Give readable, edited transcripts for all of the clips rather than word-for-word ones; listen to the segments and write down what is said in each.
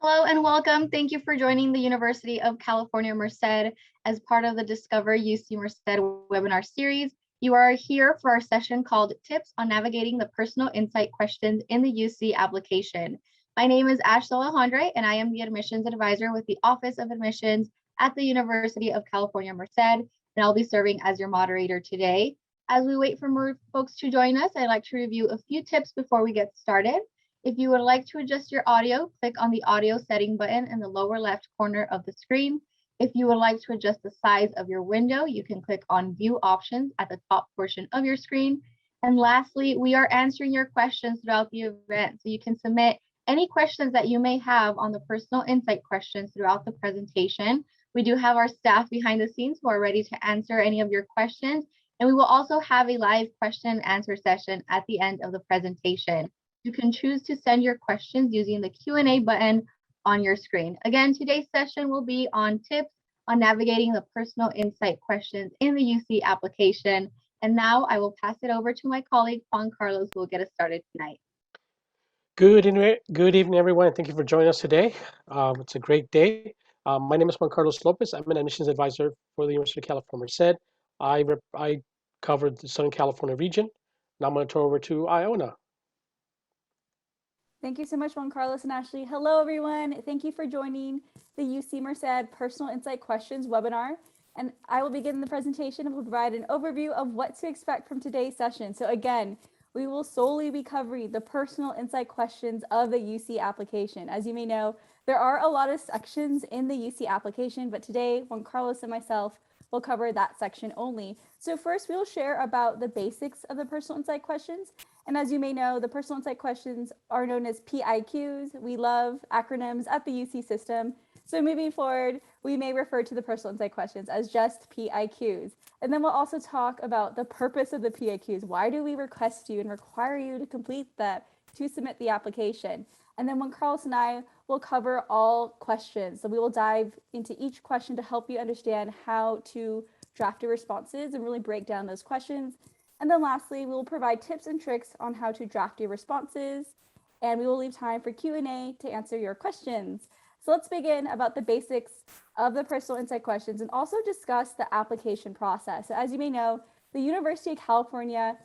Hello and welcome. Thank you for joining the University of California, Merced as part of the Discover UC Merced webinar series. You are here for our session called Tips on Navigating the Personal Insight Questions in the UC Application. My name is Ash Alejandre, and I am the Admissions Advisor with the Office of Admissions at the University of California, Merced, and I'll be serving as your moderator today. As we wait for more folks to join us, I'd like to review a few tips before we get started. If you would like to adjust your audio, click on the audio setting button in the lower left corner of the screen. If you would like to adjust the size of your window, you can click on View Options at the top portion of your screen. And lastly, we are answering your questions throughout the event, so you can submit any questions that you may have on the personal insight questions throughout the presentation. We do have our staff behind the scenes who are ready to answer any of your questions, and we will also have a live question and answer session at the end of the presentation. You can choose to send your questions using the Q&A button on your screen. Again, today's session will be on tips on navigating the personal insight questions in the UC application. And now I will pass it over to my colleague, Juan Carlos, who will get us started tonight. Good evening, everyone. Thank you for joining us today. It's a great day. My name is Juan Carlos Lopez. I'm an admissions advisor for the University of California, Merced. I cover the Southern California region. Now I'm going to turn over to Iona. Thank you so much, Juan Carlos and Ashley. Hello, everyone. Thank you for joining the UC Merced Personal Insight Questions webinar. And I will begin the presentation and will provide an overview of what to expect from today's session. So again, we will solely be covering the personal insight questions of the UC application. As you may know, there are a lot of sections in the UC application, but today, Juan Carlos and myself will cover that section only. So first, we'll share about the basics of the personal insight questions. And as you may know, the personal insight questions are known as PIQs. We love acronyms at the UC system. So moving forward, we may refer to the personal insight questions as just PIQs. And then we'll also talk about the purpose of the PIQs. Why do we request you and require you to complete that to submit the application? And then when Carlos and I will cover all questions. So we will dive into each question to help you understand how to draft your responses and really break down those questions. And then lastly, we will provide tips and tricks on how to draft your responses. And we will leave time for Q&A to answer your questions. So let's begin about the basics of the personal insight questions and also discuss the application process. So as you may know, the University of California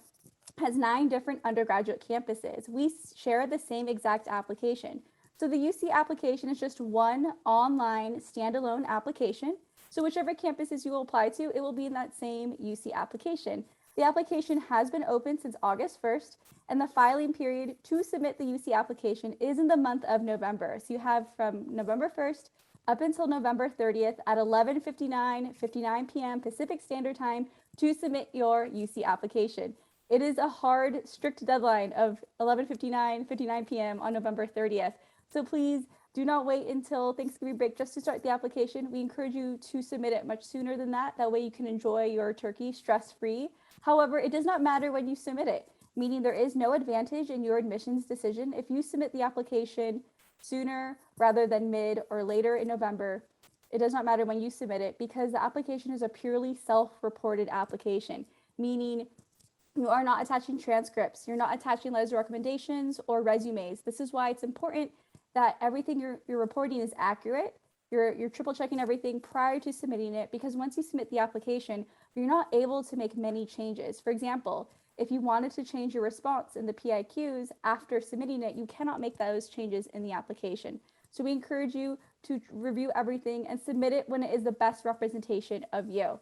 has 9 different undergraduate campuses. We share the same exact application. So the UC application is just one online standalone application. So whichever campuses you will apply to, it will be in that same UC application. The application has been open since August 1st, and the filing period to submit the UC application is in the month of November. So you have from November 1st up until November 30th at 11:59 p.m. Pacific Standard Time to submit your UC application. It is a hard, strict deadline of 11:59 p.m. on November 30th. So please do not wait until Thanksgiving break just to start the application. We encourage you to submit it much sooner than that. That way you can enjoy your turkey stress-free. However, it does not matter when you submit it, meaning there is no advantage in your admissions decision if you submit the application sooner rather than mid or later in November. It does not matter when you submit it because the application is a purely self-reported application, meaning you are not attaching transcripts, you're not attaching letters of recommendations or resumes. This is why it's important that everything you're reporting is accurate. You're triple checking everything prior to submitting it, because once you submit the application, you're not able to make many changes. For example, if you wanted to change your response in the PIQs after submitting it, you cannot make those changes in the application. So we encourage you to review everything and submit it when it is the best representation of you.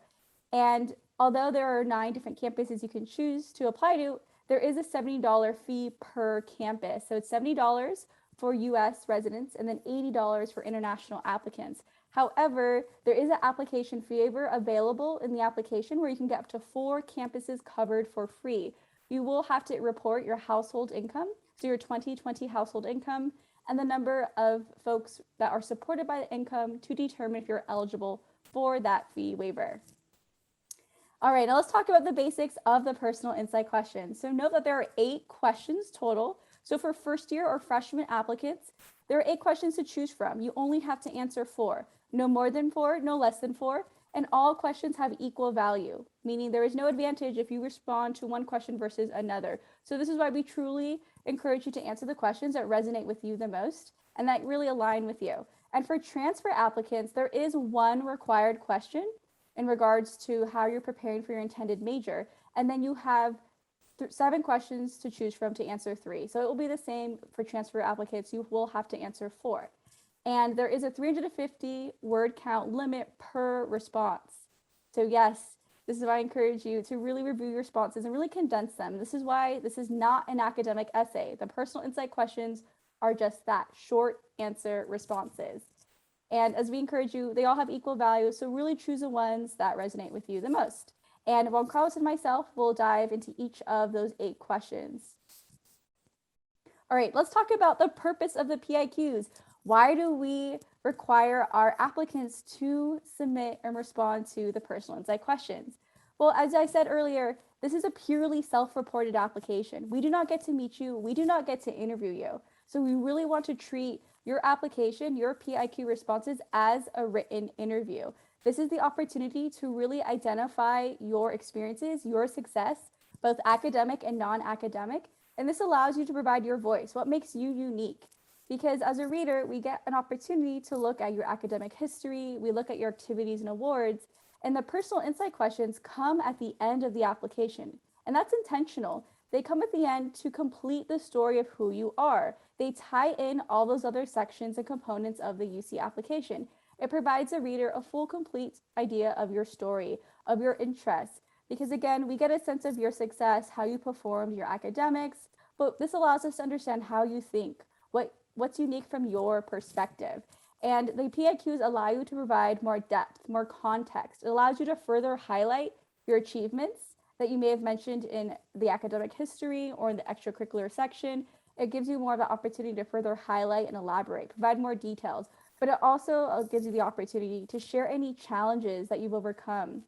And although there are 9 different campuses you can choose to apply to, there is a $70 fee per campus. So it's $70 for US residents and then $80 for international applicants. However, there is an application waiver available in the application where you can get up to 4 campuses covered for free. You will have to report your household income, so your 2020 household income, and the number of folks that are supported by the income to determine if you're eligible for that fee waiver. All right, now let's talk about the basics of the personal insight questions. So note that there are 8 questions total. So for first year or freshman applicants, there are 8 questions to choose from. You only have to answer 4, no more than 4, no less than 4, and all questions have equal value, meaning there is no advantage if you respond to one question versus another. So this is why we truly encourage you to answer the questions that resonate with you the most. and that really align with you. And for transfer applicants, there is one required question in regards to how you're preparing for your intended major. And then you have 7 questions to choose from to answer 3. So it will be the same for transfer applicants. You will have to answer 4. And there is a 350 word count limit per response. So yes, this is why I encourage you to really review your responses and really condense them. This is why this is not an academic essay. The personal insight questions are just that, short answer responses. And as we encourage you, they all have equal value, so really choose the ones that resonate with you the most. And Juan Carlos and myself will dive into each of those 8 questions. All right, let's talk about the purpose of the PIQs. Why do we require our applicants to submit and respond to the personal insight questions? Well, as I said earlier, this is a purely self-reported application. We do not get to meet you. We do not get to interview you. So we really want to treat your application, your PIQ responses as a written interview. This is the opportunity to really identify your experiences, your success, both academic and non-academic. And this allows you to provide your voice, what makes you unique. Because as a reader, we get an opportunity to look at your academic history, we look at your activities and awards, and the personal insight questions come at the end of the application. And that's intentional. They come at the end to complete the story of who you are. They tie in all those other sections and components of the UC application. It provides a reader a full, complete idea of your story, of your interests, because again, we get a sense of your success, how you performed, your academics, but this allows us to understand how you think, what's unique from your perspective. And the PIQs allow you to provide more depth, more context. It allows you to further highlight your achievements that you may have mentioned in the academic history or in the extracurricular section. It gives you more of the opportunity to further highlight and elaborate, provide more details, but it also gives you the opportunity to share any challenges that you've overcome,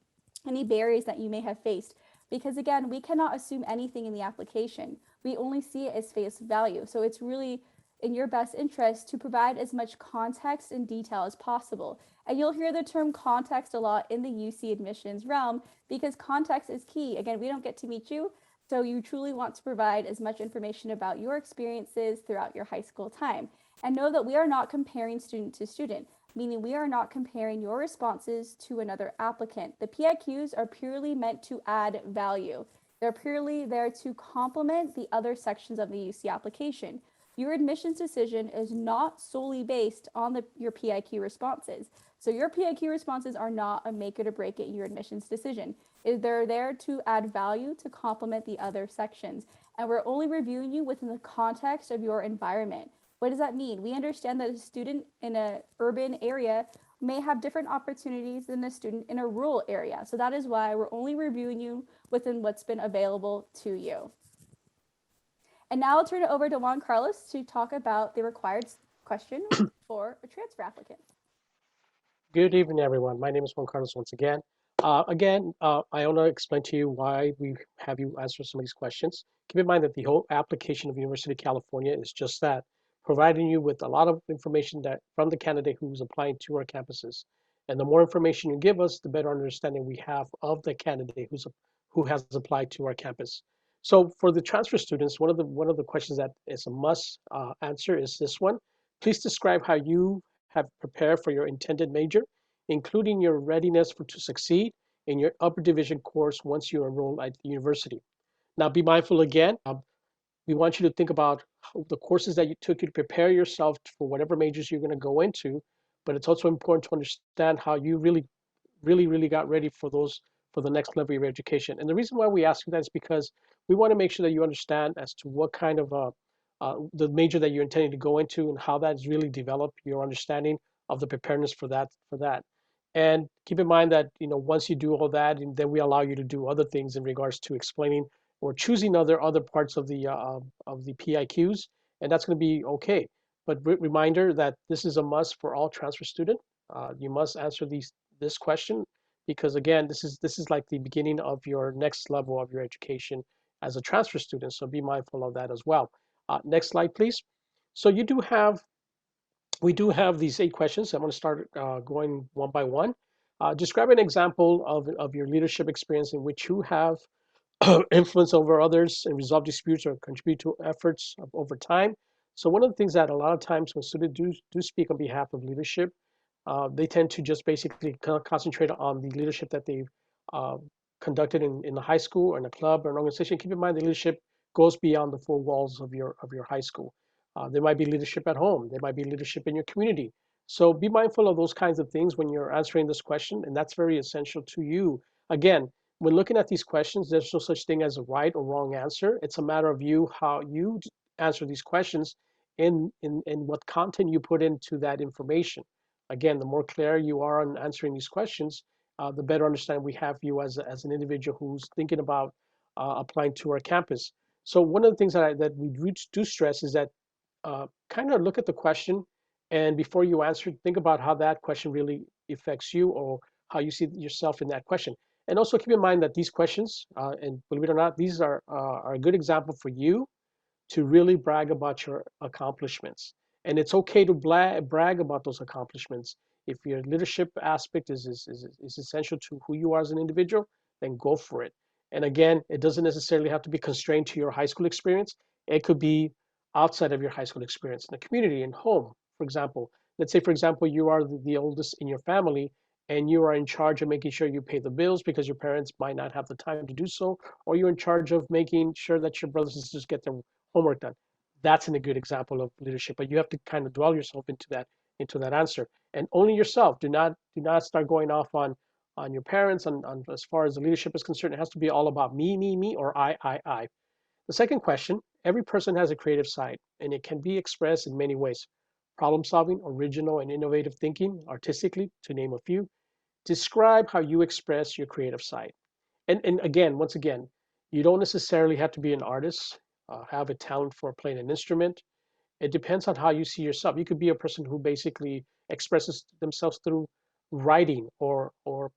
any barriers that you may have faced. Because again, we cannot assume anything in the application. We only see it as face value. So it's really in your best interest to provide as much context and detail as possible. And you'll hear the term context a lot in the UC admissions realm because context is key. Again, we don't get to meet you, so you truly want to provide as much information about your experiences throughout your high school time. And know that we are not comparing student to student, meaning we are not comparing your responses to another applicant. The PIQs are purely meant to add value. They're purely there to complement the other sections of the UC application. Your admissions decision is not solely based on your PIQ responses. So your PIQ responses are not a make it or break it in your admissions decision. They're there to add value to complement the other sections. And we're only reviewing you within the context of your environment. What does that mean? We understand that a student in an urban area may have different opportunities than a student in a rural area. So that is why we're only reviewing you within what's been available to you. And now I'll turn it over to Juan Carlos to talk about the required question for a transfer applicant. Good evening, everyone. My name is Juan Carlos once again. I want to explain to you why we have you answer some of these questions. Keep in mind that the whole application of University of California is just that, providing you with a lot of information that from the candidate who's applying to our campuses. And the more information you give us, the better understanding we have of the candidate who has applied to our campus. So for the transfer students, one of the questions that is a must answer is this one. Please describe how you have prepared for your intended major, including your readiness to succeed in your upper division course once you enroll at the university. Now, be mindful again. We want you to think about the courses that you took to prepare yourself for whatever majors you're going to go into, but it's also important to understand how you really got ready for the next level of your education. And the reason why we ask you that is because we want to make sure that you understand as to what kind of the major that you're intending to go into and how that's really developed your understanding of the preparedness for that. And keep in mind that once you do all that, and then we allow you to do other things in regards to explaining or choosing other parts of the PIQs, and that's going to be okay. But reminder that this is a must for all transfer student. You must answer this question because again, this is like the beginning of your next level of your education as a transfer student. So be mindful of that as well. Next slide, please. So we do have these 8 questions. I'm going to start going one by one. Describe an example of your leadership experience in which you have influence over others and resolve disputes or contribute to efforts over time. So one of the things that a lot of times when students do speak on behalf of leadership, they tend to just basically concentrate on the leadership that they've uh, conducted in the high school or in a club or an organization. Keep in mind the leadership goes beyond the four walls of your high school. There might be leadership at home. There might be leadership in your community. So be mindful of those kinds of things when you're answering this question, and that's very essential to you. Again, when looking at these questions, there's no such thing as a right or wrong answer. It's a matter of you, how you answer these questions in what content you put into that information. Again, the more clear you are on answering these questions, the better understanding we have you as an individual who's thinking about applying to our campus. So one of the things that we do stress is that kind of look at the question, and before you answer, think about how that question really affects you or how you see yourself in that question. And also keep in mind that these questions, and believe it or not, these are a good example for you to really brag about your accomplishments. And it's okay to brag about those accomplishments. If your leadership aspect is essential to who you are as an individual, then go for it. And again, it doesn't necessarily have to be constrained to your high school experience. It could be outside of your high school experience, in the community, in home, for example. Let's say, for example, you are the oldest in your family and you are in charge of making sure you pay the bills because your parents might not have the time to do so, or you're in charge of making sure that your brothers and sisters get their homework done. That's a good example of leadership, but you have to kind of dwell yourself into that answer, and only yourself. Do not start going off on your parents on as far as the leadership is concerned. It has to be all about me, or I. The second question: every person has a creative side, and it can be expressed in many ways: problem solving, original and innovative thinking, artistically, to name a few. Describe how you express your creative side. And again, once again, you don't necessarily have to be an artist, have a talent for playing an instrument. It depends on how you see yourself. You could be a person who basically expresses themselves through writing or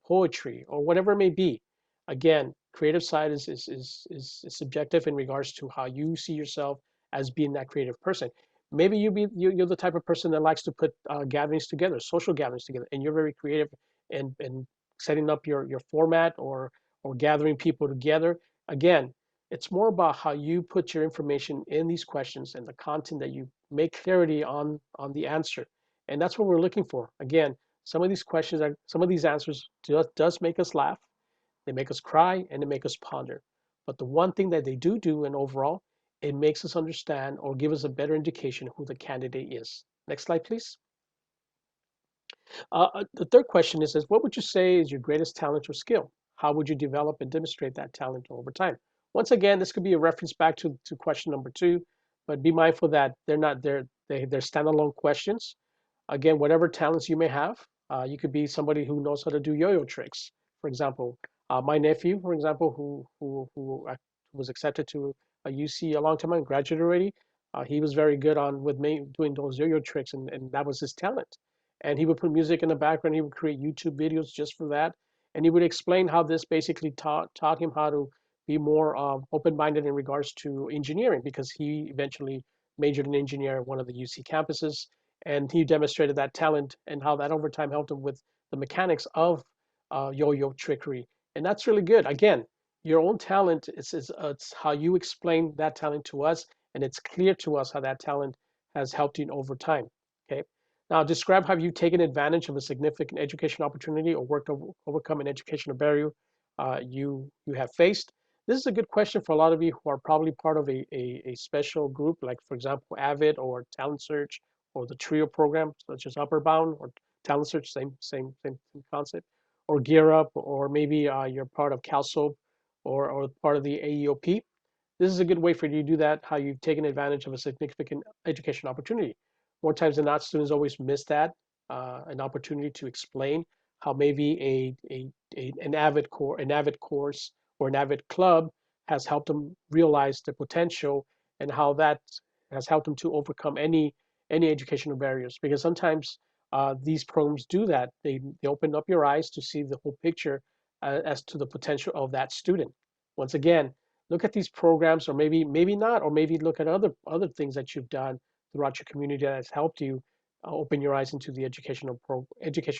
poetry or whatever it may be. Again, creative side is subjective in regards to how you see yourself as being that creative person. Maybe you're the type of person that likes to put gatherings together, social gatherings together, and you're very creative and setting up your format or gathering people together. Again, it's more about how you put your information in these questions and the content that you make clarity on the answer. And that's what we're looking for. Again, some of these answers does make us laugh, they make us cry, and they make us ponder. But the one thing that they do, and overall, it makes us understand or give us a better indication who the candidate is. Next slide, please. The third question is, what would you say is your greatest talent or skill? How would you develop and demonstrate that talent over time? Once again, this could be a reference back to question number two, but be mindful that they're standalone questions. Again, whatever talents you may have, you could be somebody who knows how to do yo-yo tricks. For example, my nephew, for example, who was accepted to a UC a long time ago, graduated already. He was very good on with me doing those yo-yo tricks, and that was his talent. And he would put music in the background. He would create YouTube videos just for that, and he would explain how this basically taught him how to be more open-minded in regards to engineering, because he eventually majored in engineering at one of the UC campuses, and he demonstrated that talent and how that over time helped him with the mechanics of yo-yo trickery. And that's really good. Again, your own talent it's how you explain that talent to us, and it's clear to us how that talent has helped you over time. Okay. Now, describe how you've taken advantage of a significant education opportunity or worked to overcome an educational barrier you have faced. This is a good question for a lot of you who are probably part of a special group, like, for example, AVID or Talent Search or the TRIO program, such as Upper Bound or Talent Search, same concept, or Gear Up, or maybe you're part of CalSOAP or part of the AEOP. This is a good way for you to do that, how you've taken advantage of a significant education opportunity. More times than not, students always miss that, an opportunity to explain how maybe an AVID course or an AVID club has helped them realize their potential, and how that has helped them to overcome any educational barriers. Because sometimes these programs do that. They open up your eyes to see the whole picture as to the potential of that student. Once again, look at these programs, or maybe not, or maybe look at other things that you've done throughout your community that has helped you open your eyes into the educational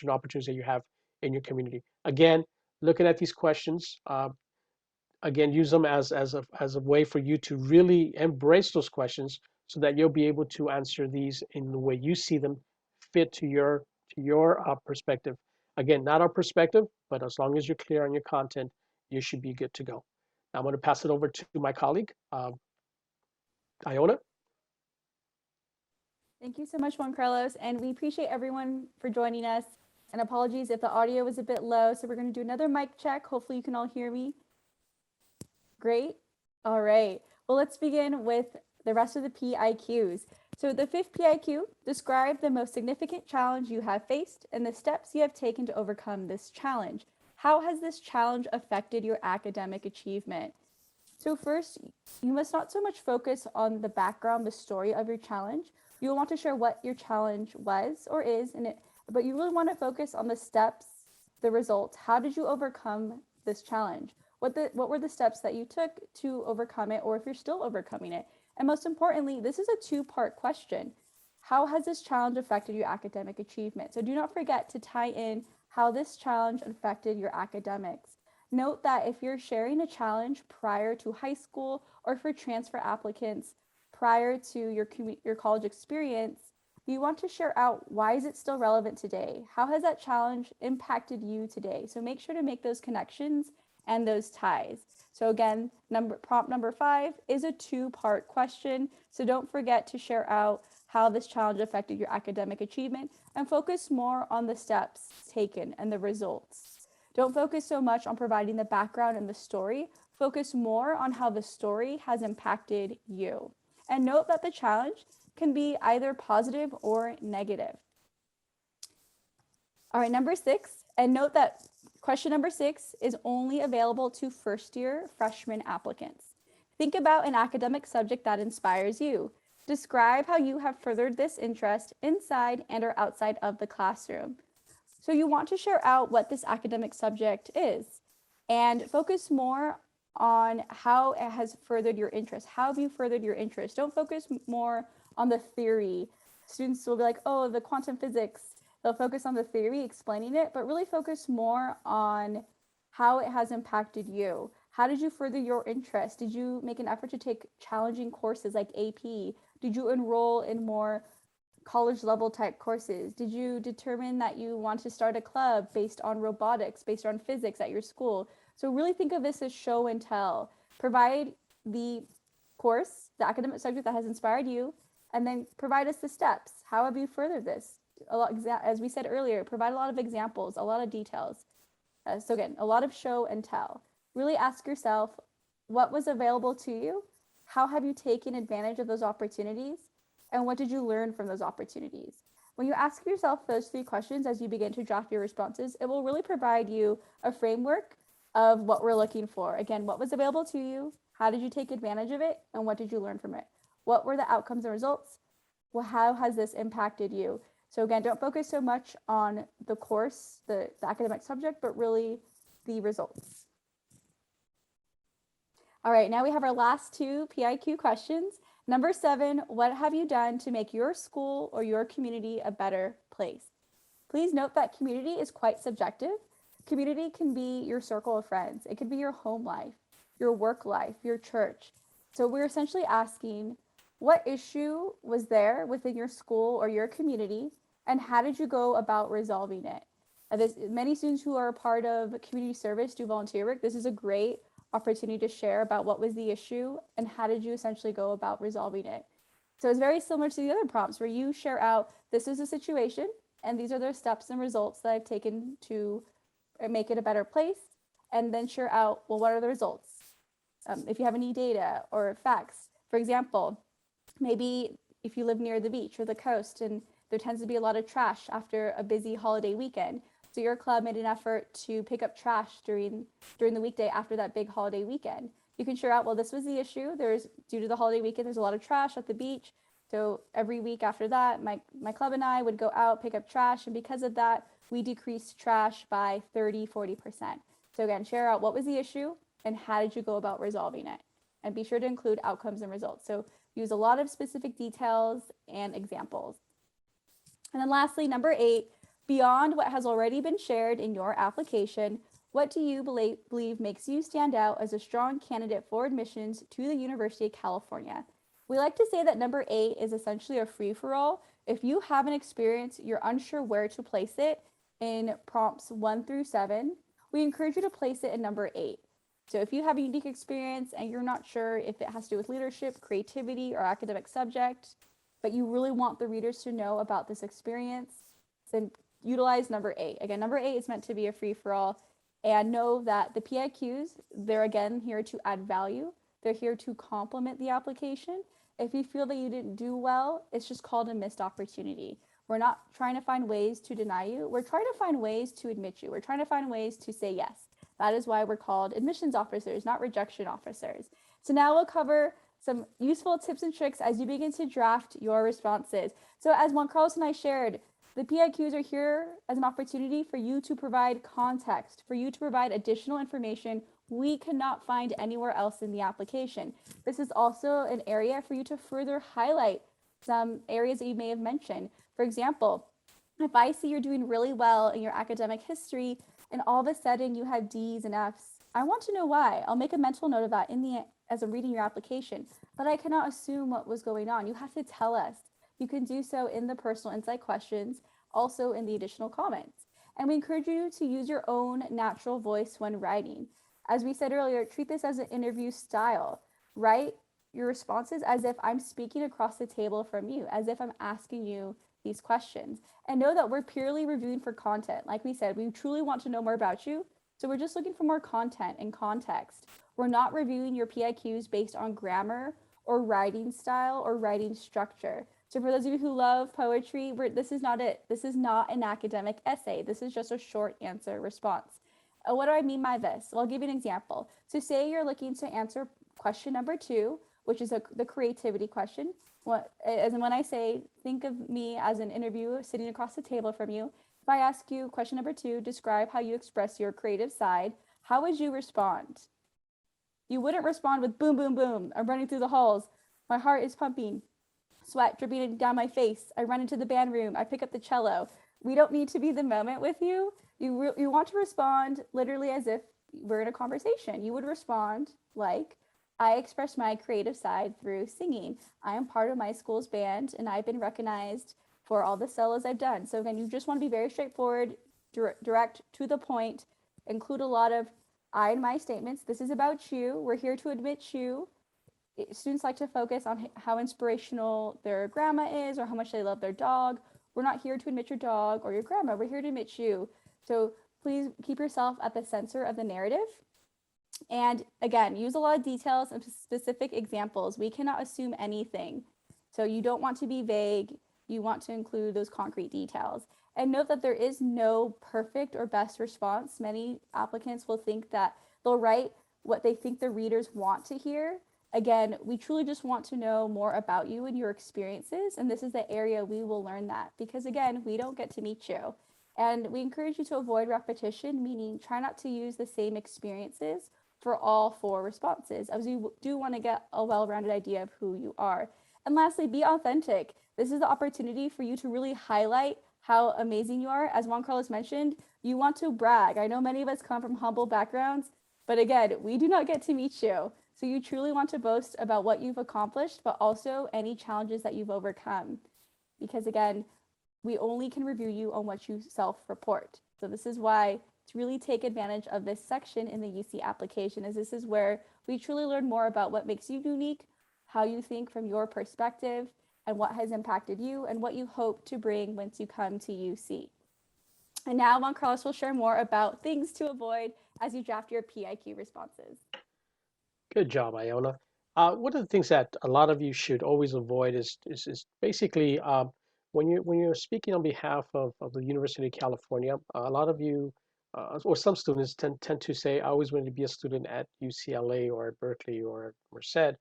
opportunities that you have in your community. Again, looking at these questions, again, use them as a way for you to really embrace those questions so that you'll be able to answer these in the way you see them fit to your perspective. Again, not our perspective, but as long as you're clear on your content, you should be good to go. Now I'm going to pass it over to my colleague, Iona. Thank you so much, Juan Carlos, and we appreciate everyone for joining us. And apologies if the audio was a bit low, so we're going to do another mic check. Hopefully you can all hear me. Great. All right. Well, let's begin with the rest of the PIQs. So the fifth PIQ, describe the most significant challenge you have faced and the steps you have taken to overcome this challenge. How has this challenge affected your academic achievement? So first, you must not so much focus on the background, the story of your challenge. You will want to share what your challenge was or is, but you really want to focus on the steps, the results. How did you overcome this challenge? What were the steps that you took to overcome it, or if you're still overcoming it? And most importantly, this is a two-part question. How has this challenge affected your academic achievement? So do not forget to tie in how this challenge affected your academics. Note that if you're sharing a challenge prior to high school or for transfer applicants prior to your college experience, you want to share out why is it still relevant today? How has that challenge impacted you today? So make sure to make those connections and those ties. So again, prompt number 5 is a two-part question. So don't forget to share out how this challenge affected your academic achievement and focus more on the steps taken and the results. Don't focus so much on providing the background and the story. Focus more on how the story has impacted you. And note that the challenge can be either positive or negative. All right, number 6, and note that question number 6 is only available to first-year freshman applicants. Think about an academic subject that inspires you. Describe how you have furthered this interest inside and or outside of the classroom. So you want to share out what this academic subject is and focus more on how it has furthered your interest. How have you furthered your interest? Don't focus more on the theory. Students will be like, oh, the quantum physics. They'll focus on the theory, explaining it, but really focus more on how it has impacted you. How did you further your interest? Did you make an effort to take challenging courses like AP? Did you enroll in more college level type courses? Did you determine that you want to start a club based on robotics, based on physics at your school? So really think of this as show and tell. Provide the course, the academic subject that has inspired you, and then provide us the steps. How have you furthered this? As we said earlier, provide a lot of examples, a lot of details. So again, a lot of show and tell. Really ask yourself, what was available to you? How have you taken advantage of those opportunities? And what did you learn from those opportunities? When you ask yourself those 3 questions as you begin to draft your responses, it will really provide you a framework of what we're looking for. Again, what was available to you? How did you take advantage of it? And what did you learn from it? What were the outcomes and results? Well, how has this impacted you? So again, don't focus so much on the course, the academic subject, but really the results. All right, now we have our last 2 PIQ questions. Number 7, what have you done to make your school or your community a better place? Please note that community is quite subjective. Community can be your circle of friends. It could be your home life, your work life, your church. So we're essentially asking, what issue was there within your school or your community, and how did you go about resolving it? Many students who are a part of community service do volunteer work. This is a great opportunity to share about what was the issue and how did you essentially go about resolving it. So it's very similar to the other prompts where you share out, this is a situation and these are the steps and results that I've taken to make it a better place, and then share out, well, what are the results? If you have any data or facts, for example, maybe if you live near the beach or the coast and there tends to be a lot of trash after a busy holiday weekend, so your club made an effort to pick up trash during the weekday after that big holiday weekend. You can share out, well, this was the issue. Due to the holiday weekend, there's a lot of trash at the beach. So every week after that, my club and I would go out, pick up trash. And because of that, we decreased trash by 30-40%. So again, share out what was the issue and how did you go about resolving it? And be sure to include outcomes and results. So use a lot of specific details and examples. And then lastly, number 8, beyond what has already been shared in your application, what do you believe makes you stand out as a strong candidate for admissions to the University of California? We like to say that number 8 is essentially a free-for-all. If you have an experience, you're unsure where to place it in prompts 1 through 7, we encourage you to place it in number 8. So if you have a unique experience and you're not sure if it has to do with leadership, creativity, or academic subject, but you really want the readers to know about this experience, then utilize number 8. Again, number 8 is meant to be a free-for-all, and know that the PIQs, they're again here to add value. They're here to complement the application. If you feel that you didn't do well, it's just called a missed opportunity. We're not trying to find ways to deny you. We're trying to find ways to admit you. We're trying to find ways to say yes. That is why we're called admissions officers, not rejection officers. So now we'll cover some useful tips and tricks as you begin to draft your responses. So as Juan Carlos and I shared, the PIQs are here as an opportunity for you to provide context, for you to provide additional information we cannot find anywhere else in the application. This is also an area for you to further highlight some areas that you may have mentioned. For example, if I see you're doing really well in your academic history and all of a sudden you have D's and F's, I want to know why. I'll make a mental note of that as I'm reading your application, but I cannot assume what was going on. You have to tell us. You can do so in the personal insight questions, also in the additional comments. And we encourage you to use your own natural voice when writing. As we said earlier, treat this as an interview style. Write your responses as if I'm speaking across the table from you, as if I'm asking you these questions. And know that we're purely reviewing for content. Like we said, we truly want to know more about you. So we're just looking for more content and context. We're not reviewing your PIQs based on grammar or writing style or writing structure. So for those of you who love poetry, this is not it. This is not an academic essay. This is just a short answer response. What do I mean by this? Well, I'll give you an example. So say you're looking to answer question number 2, which is the creativity question. As in when I say, think of me as an interviewer sitting across the table from you. If I ask you question number 2, describe how you express your creative side, how would you respond? You wouldn't respond with boom, boom, boom. I'm running through the halls. My heart is pumping. Sweat dripping down my face. I run into the band room. I pick up the cello. We don't need to be the moment with you. You want to respond literally as if we're in a conversation. You would respond like, I express my creative side through singing. I am part of my school's band and I've been recognized for all the solos I've done. So again, you just want to be very straightforward, direct to the point, include a lot of I and my statements. This is about you. We're here to admit you. Students like to focus on how inspirational their grandma is or how much they love their dog. We're not here to admit your dog or your grandma. We're here to admit you. So please keep yourself at the center of the narrative. And again, use a lot of details and specific examples. We cannot assume anything. So you don't want to be vague. You want to include those concrete details. And note that there is no perfect or best response. Many applicants will think that they'll write what they think the readers want to hear. Again, we truly just want to know more about you and your experiences. And this is the area we will learn that because again, we don't get to meet you. And we encourage you to avoid repetition, meaning try not to use the same experiences for all 4 responses, as you do want to get a well-rounded idea of who you are. And lastly, be authentic. This is the opportunity for you to really highlight how amazing you are. As Juan Carlos mentioned, you want to brag. I know many of us come from humble backgrounds, but again, we do not get to meet you. So you truly want to boast about what you've accomplished, but also any challenges that you've overcome. Because again, we only can review you on what you self-report. So this is why to really take advantage of this section in the UC application, as this is where we truly learn more about what makes you unique, how you think from your perspective, and what has impacted you, and what you hope to bring once you come to UC. And now Juan Carlos will share more about things to avoid as you draft your PIQ responses. Good job, Iona. One of the things that a lot of you should always avoid is basically when you're speaking on behalf of the University of California, a lot of you or some students tend to say, I always wanted to be a student at UCLA or at Berkeley or at Merced.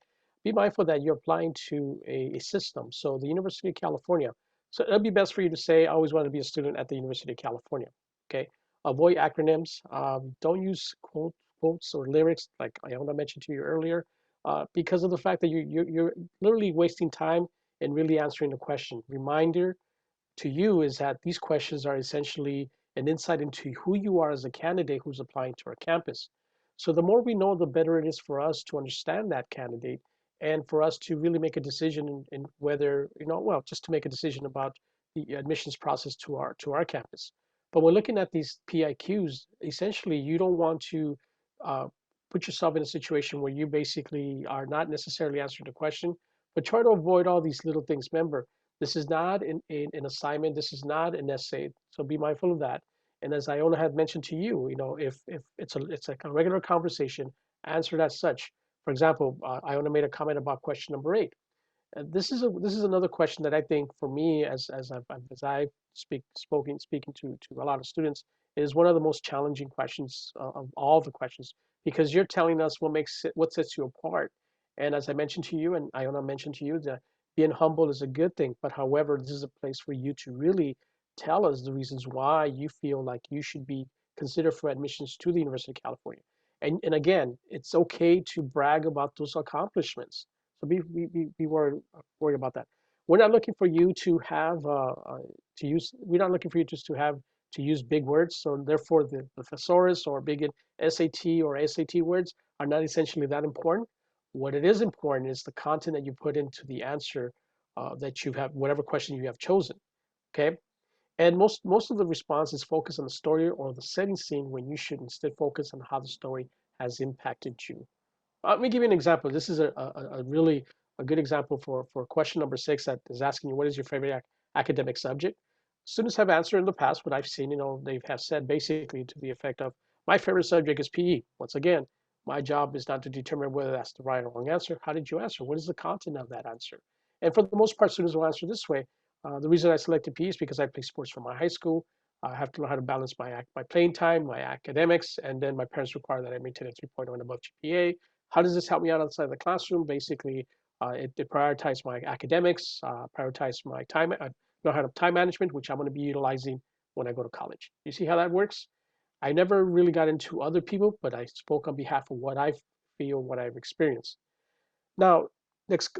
Be mindful that you're applying to a system. So the University of California. So it'll be best for you to say, I always wanted to be a student at the University of California. Okay. Avoid acronyms. Don't use quotes or lyrics like Iona mentioned to you earlier, because of the fact that you're literally wasting time in really answering the question. Reminder to you is that these questions are essentially an insight into who you are as a candidate who's applying to our campus. So the more we know, the better it is for us to understand that candidate and for us to really make a decision in whether, well, just to make a decision about the admissions process to our campus. But when looking at these PIQs, essentially you don't want to uh, put yourself in a situation where you basically are not necessarily answering the question, but try to avoid all these little things. Remember, this is not an assignment. This is not an essay. So be mindful of that. And as Iona had mentioned to you, if it's like a regular conversation, answer it as such. For example, Iona made a comment about question number 8. This is another question that I think for me, as I speaking to a lot of students, is one of the most challenging questions of all the questions, because you're telling us what sets you apart. And as I mentioned to you, and Iona mentioned to you, that being humble is a good thing. But however, this is a place for you to really tell us the reasons why you feel like you should be considered for admissions to the University of California. And again, it's okay to brag about those accomplishments. So be worried about that. We're not looking for you to have to use. We're not looking for you just to have to use big words. So therefore, the thesaurus or big SAT or SAT words are not essentially that important. What it is important is the content that you put into the answer that you have, whatever question you have chosen. Okay. And most of the responses focus on the story or the setting scene when you should instead focus on how the story has impacted you. Let me give you an example. This is a really a good example for question number 6 that is asking you, what is your favorite academic subject? Students have answered in the past what I've seen, they have said basically to the effect of, my favorite subject is PE. Once again, my job is not to determine whether that's the right or wrong answer. How did you answer? What is the content of that answer? And for the most part, students will answer this way. The reason I selected PE is because I play sports for my high school. I have to learn how to balance my playing time, my academics, and then my parents require that I maintain a 3.0 and above GPA. How does this help me out outside the classroom? Basically, it prioritizes my academics, prioritize my time, know how to time management, which I'm going to be utilizing when I go to college. You see how that works? I never really got into other people, but I spoke on behalf of what I feel, what I've experienced. Now, next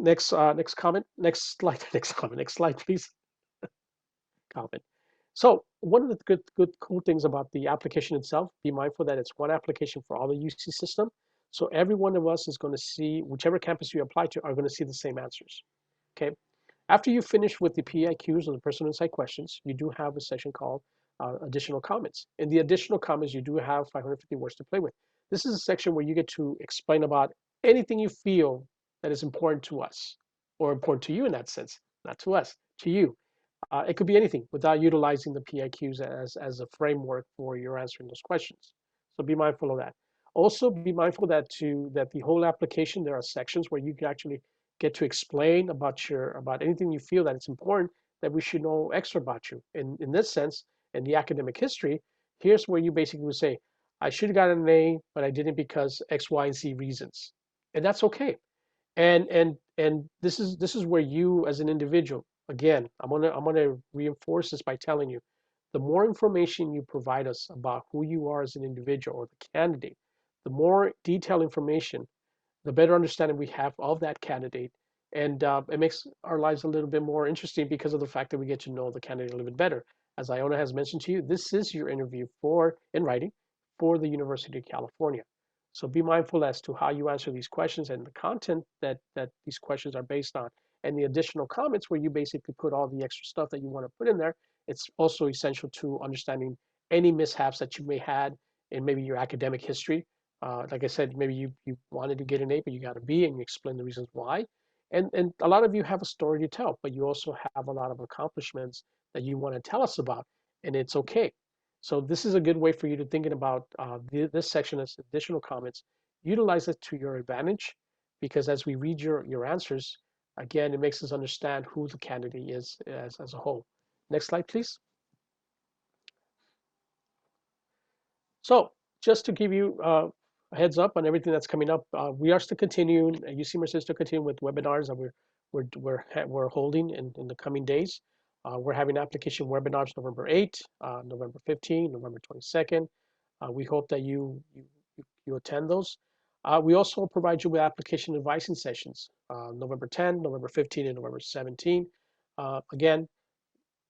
comment, next slide, next slide, please. Comment. So one of the cool things about the application itself, be mindful that it's one application for all the UC system. So every one of us is going to see, whichever campus you apply to, are going to see the same answers. Okay. After you finish with the PIQs or the personal insight questions, you do have a section called additional comments. In the additional comments, you do have 550 words to play with. This is a section where you get to explain about anything you feel that is important to us, or important to you in that sense, not to us, to you. It could be anything without utilizing the PIQs as a framework for your answering those questions. So be mindful of that. Also, be mindful that the whole application, there are sections where you can actually get to explain about anything you feel that it's important that we should know extra about you. In this sense, in the academic history, here's where you basically would say, I should have gotten an A, but I didn't because X, Y, and Z reasons. And that's okay. And this is where you as an individual, again, I'm gonna reinforce this by telling you, the more information you provide us about who you are as an individual or the candidate, the more detailed information, the better understanding we have of that candidate. And it makes our lives a little bit more interesting because of the fact that we get to know the candidate a little bit better. As Iona has mentioned to you, this is your interview in writing for the University of California. So be mindful as to how you answer these questions and the content that these questions are based on. And the additional comments where you basically put all the extra stuff that you want to put in there. It's also essential to understanding any mishaps that you may had in maybe your academic history. Like I said, maybe you wanted to get an A, but you got a B, and you explain the reasons why. And a lot of you have a story to tell, but you also have a lot of accomplishments that you want to tell us about, and it's okay. So this is a good way for you to thinking about this section as additional comments. Utilize it to your advantage, because as we read your answers, again, it makes us understand who the candidate is as a whole. Next slide, please. So just to give you a heads up on everything that's coming up, we are still continuing. UC Merced is still continuing with webinars that we're holding in the coming days. We're having application webinars November 8, November 15, November 22nd. We hope that you attend those. We also provide you with application advising sessions, November 10, November 15, and November 17. Again,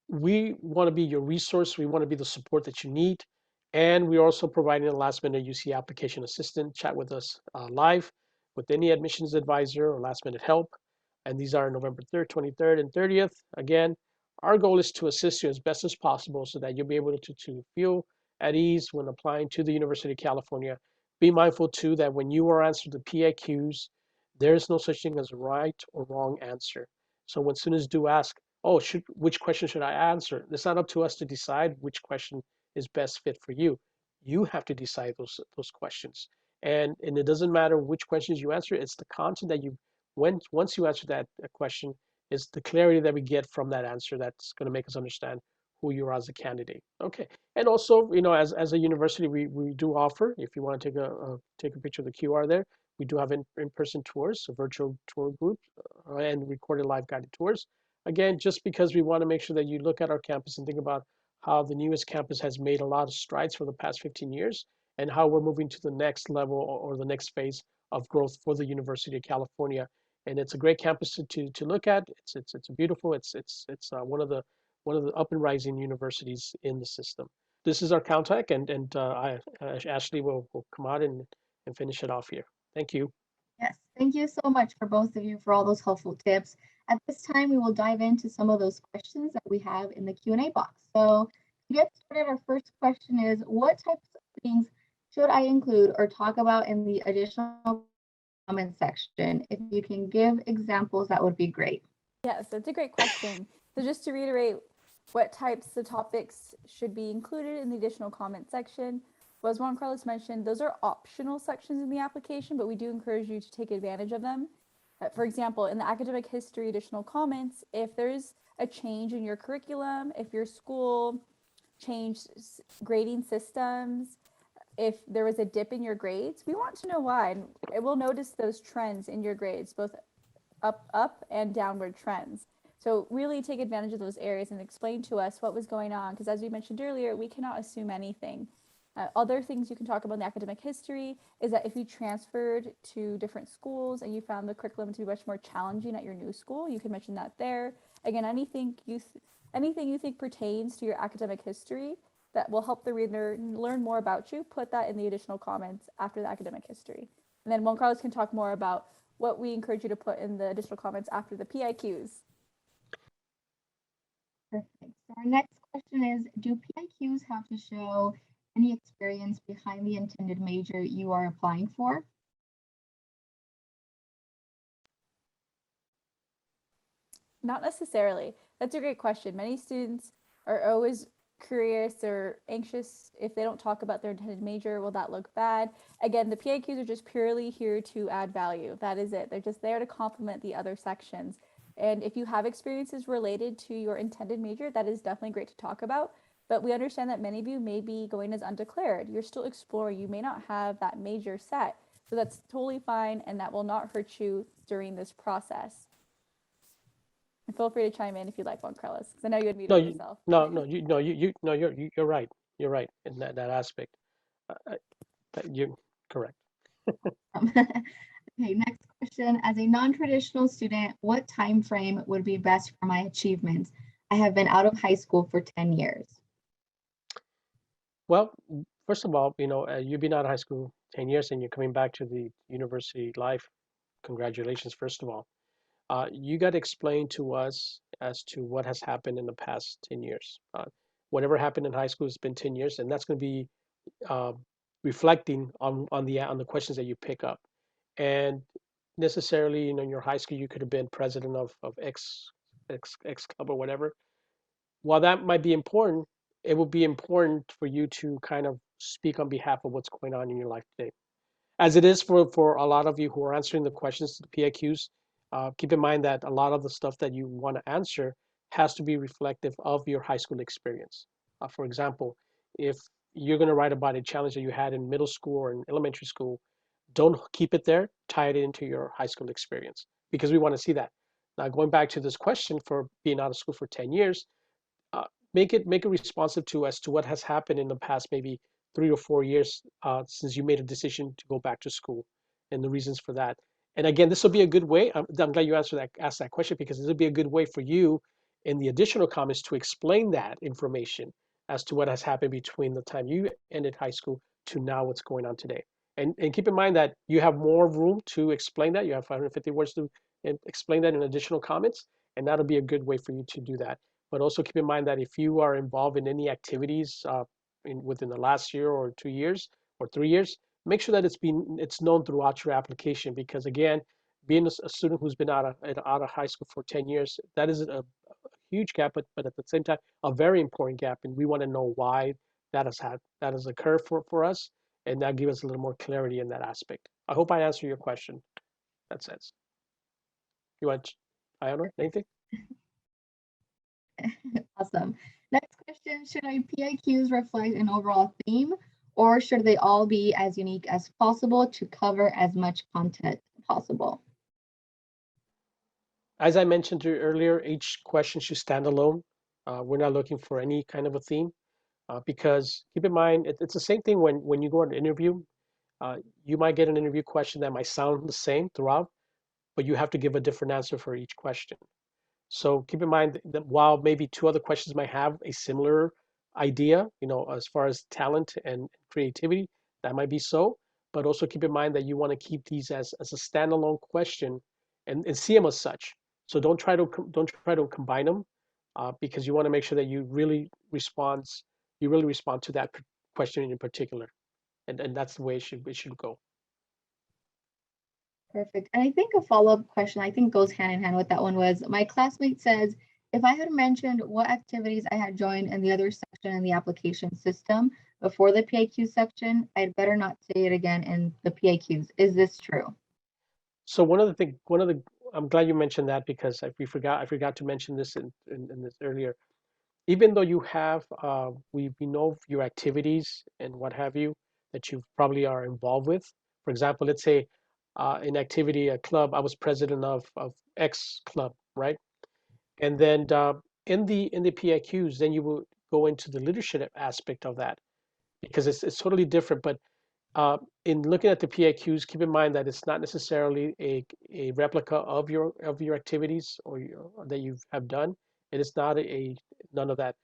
we want to be your resource. We want to be the support that you need. And we're also providing a last minute UC application assistant. Chat with us live. with any admissions advisor or last minute help. And these are November 3rd, 23rd, and 30th. Again, our goal is to assist you as best as possible so that you'll be able to feel at ease when applying to the University of California. Be mindful too that when you are answering the PIQs, there is no such thing as right or wrong answer. So when students do ask, oh, which question should I answer? It's not up to us to decide which question is best fit for you. You have to decide those questions. And it doesn't matter which questions you answer, it's the content that you once you answer that question, is the clarity that we get from that answer that's going to make us understand who you are as a candidate. Okay. And also, as a university, we do offer, if you want to take a picture of the QR there, we do have in-person tours, a virtual tour group, and recorded live guided tours. Again, just because we want to make sure that you look at our campus and think about how the newest campus has made a lot of strides for the past 15 years and how we're moving to the next level or the next phase of growth for the University of California. And it's a great campus to look at. It's beautiful. It's one of the up and rising universities in the system. This is our contact, and Ashley will come out and finish it off here. Thank you. Yes, thank you so much for both of you for all those helpful tips. At this time, we will dive into some of those questions that we have in the Q&A box. So to get started, our first question is, what types of things should I include or talk about in the additional comment section? If you can give examples, that would be great. Yes, that's a great question. So just to reiterate, what types of topics should be included in the additional comment section? Well, as Juan Carlos mentioned, those are optional sections in the application, but we do encourage you to take advantage of them. For example, in the academic history additional comments, if there's a change in your curriculum, if your school changed grading systems, if there was a dip in your grades, we want to know why. And we'll notice those trends in your grades, both up and downward trends. So really take advantage of those areas and explain to us what was going on, because as we mentioned earlier, we cannot assume anything. Other things you can talk about in the academic history is that if you transferred to different schools and you found the curriculum to be much more challenging at your new school, you can mention that there. Again, anything you think pertains to your academic history that will help the reader learn more about you, put that in the additional comments after the academic history. And then Juan Carlos can talk more about what we encourage you to put in the additional comments after the PIQs. Perfect. So our next question is, do PIQs have to show any experience behind the intended major you are applying for? Not necessarily. That's a great question. Many students are always curious or anxious if they don't talk about their intended major. Will that look bad? Again, the PIQs are just purely here to add value. That is it. They're just there to complement the other sections. And if you have experiences related to your intended major, that is definitely great to talk about. But we understand that many of you may be going as undeclared. You're still exploring. You may not have that major set. So that's totally fine, and that will not hurt you during this process. And feel free to chime in if you'd like, Juan Carlos, because I know you had muted yourself. You're right. You're right in that aspect. You're correct. Okay, next question. As a non-traditional student, what time frame would be best for my achievements? I have been out of high school for 10 years. Well, first of all, you've been out of high school 10 years and you're coming back to the university life. Congratulations, first of all. You got to explain to us as to what has happened in the past 10 years. Whatever happened in high school has been 10 years, and that's going to be reflecting on the questions that you pick up. And necessarily, in your high school, you could have been president of X club or whatever. While that might be important, it will be important for you to kind of speak on behalf of what's going on in your life today. As it is for a lot of you who are answering the questions to the PIQs, keep in mind that a lot of the stuff that you want to answer has to be reflective of your high school experience. For example, if you're going to write about a challenge that you had in middle school or in elementary school, don't keep it there, tie it into your high school experience, because we want to see that. Now, going back to this question for being out of school for 10 years, uh, make it responsive to as to what has happened in the past maybe 3 or 4 years since you made a decision to go back to school and the reasons for that. And again, this will be a good way. I'm glad you asked that question, because this will be a good way for you in the additional comments to explain that information as to what has happened between the time you ended high school to now what's going on today. And keep in mind that you have more room to explain that. You have 550 words to explain that in additional comments, and that'll be a good way for you to do that. But also keep in mind that if you are involved in any activities within the last year or 2 years or 3 years, make sure that it's known throughout your application, because again, being a student who's been out of high school for 10 years, that is a huge gap, but at the same time, a very important gap, and we want to know why that has occurred for us, and that gives us a little more clarity in that aspect. I hope I answer your question. That sense. You want, Iona, anything? Awesome. Next question, should our PIQs reflect an overall theme, or should they all be as unique as possible to cover as much content possible? As I mentioned to you earlier, each question should stand alone. We're not looking for any kind of a theme, because keep in mind, it's the same thing when you go on an interview. You might get an interview question that might sound the same throughout, but you have to give a different answer for each question. So keep in mind that while maybe two other questions might have a similar idea, as far as talent and creativity, that might be so. But also keep in mind that you want to keep these as a standalone question, and see them as such. So don't try to combine them, because you want to make sure that you really respond to that question in particular, and that's the way it should go. Perfect. And I think a follow-up question I think goes hand in hand with that one was, my classmate says, if I had mentioned what activities I had joined in the other section in the application system before the PIQ section, I'd better not say it again in the PIQs. Is this true? So I'm glad you mentioned that, because I forgot to mention this in this earlier. Even though we know your activities and what have you that you probably are involved with. For example, let's say in activity, a club, I was president of X club, right? And then in the PIQs, then you will go into the leadership aspect of that, because it's totally different. But in looking at the PIQs, keep in mind that it's not necessarily a replica of your activities that you have done. It is not none of that.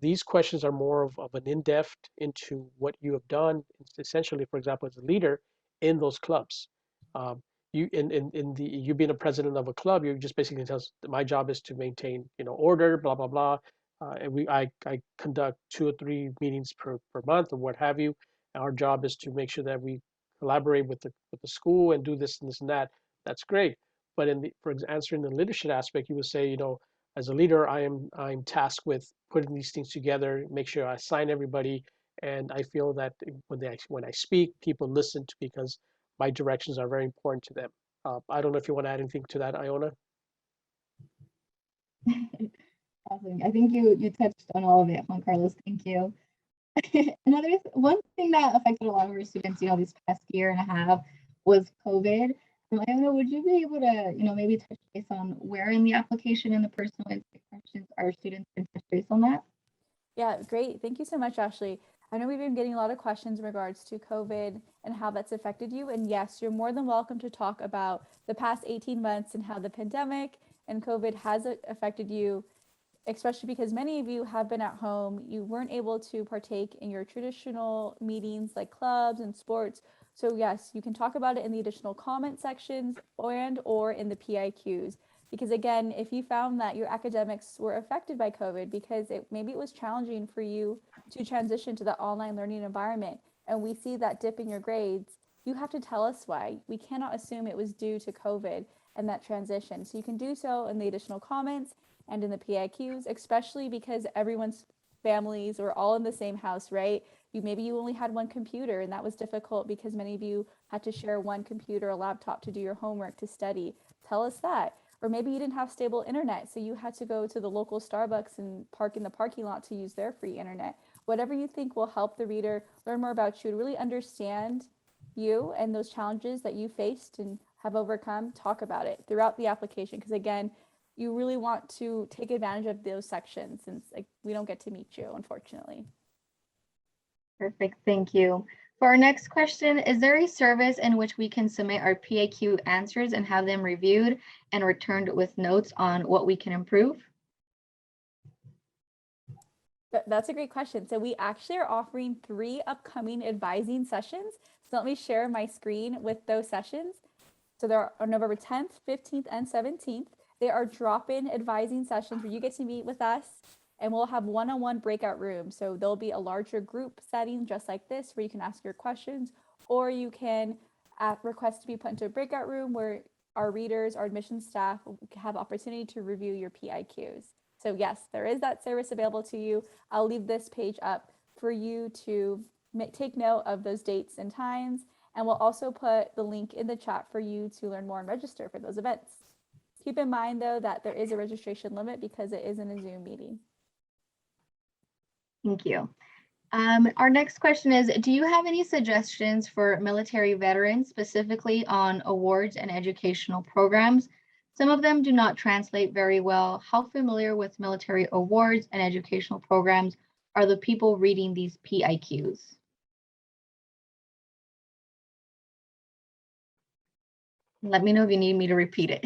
These questions are more of an in-depth into what you have done, essentially, for example, as a leader in those clubs. Um, you being a president of a club, you just basically tell us, my job is to maintain, order, blah blah blah. And I conduct 2 or 3 meetings per month, or what have you. Our job is to make sure that we collaborate with the school and do this and this and that. That's great. But for answering the leadership aspect, you would say, as a leader, I'm tasked with putting these things together, make sure I assign everybody, and I feel that when I speak, people listen because my directions are very important to them. I don't know if you want to add anything to that, Iona. Awesome. I think you touched on all of it, Juan Carlos. Thank you. One thing that affected a lot of our students, this past year and a half was COVID. I don't know, would you be able to, maybe touch base on where in the application and the personal insight questions our students can touch base on that? Yeah, great. Thank you so much, Ashley. I know we've been getting a lot of questions in regards to COVID and how that's affected you. And yes, you're more than welcome to talk about the past 18 months and how the pandemic and COVID has affected you, especially because many of you have been at home. You weren't able to partake in your traditional meetings like clubs and sports. So yes, you can talk about it in the additional comment sections or in the PIQs. Because again, if you found that your academics were affected by COVID because maybe it was challenging for you to transition to the online learning environment, and we see that dip in your grades, you have to tell us why. We cannot assume it was due to COVID and that transition. So you can do so in the additional comments and in the PIQs, especially because everyone's families were all in the same house, right? Maybe you only had one computer, and that was difficult because many of you had to share one computer, a laptop to do your homework, to study. Tell us that. Or maybe you didn't have stable internet, so you had to go to the local Starbucks and park in the parking lot to use their free internet. Whatever you think will help the reader learn more about you, to really understand you and those challenges that you faced and have overcome, talk about it throughout the application. Because again, you really want to take advantage of those sections since we don't get to meet you, unfortunately. Perfect, thank you. For our next question, is there a service in which we can submit our PIQ answers and have them reviewed and returned with notes on what we can improve? That's a great question. So we actually are offering 3 upcoming advising sessions. So let me share my screen with those sessions. So they're on November 10th, 15th, and 17th. They are drop-in advising sessions where you get to meet with us, and we'll have one-on-one breakout rooms. So there'll be a larger group setting just like this where you can ask your questions, or you can request to be put into a breakout room where our readers, our admissions staff have opportunity to review your PIQs. So yes, there is that service available to you. I'll leave this page up for you to take note of those dates and times. And we'll also put the link in the chat for you to learn more and register for those events. Keep in mind, though, that there is a registration limit because it is in a Zoom meeting. Thank you. Our next question is, do you have any suggestions for military veterans, specifically on awards and educational programs? Some of them do not translate very well. How familiar with military awards and educational programs are the people reading these PIQs? Let me know if you need me to repeat it.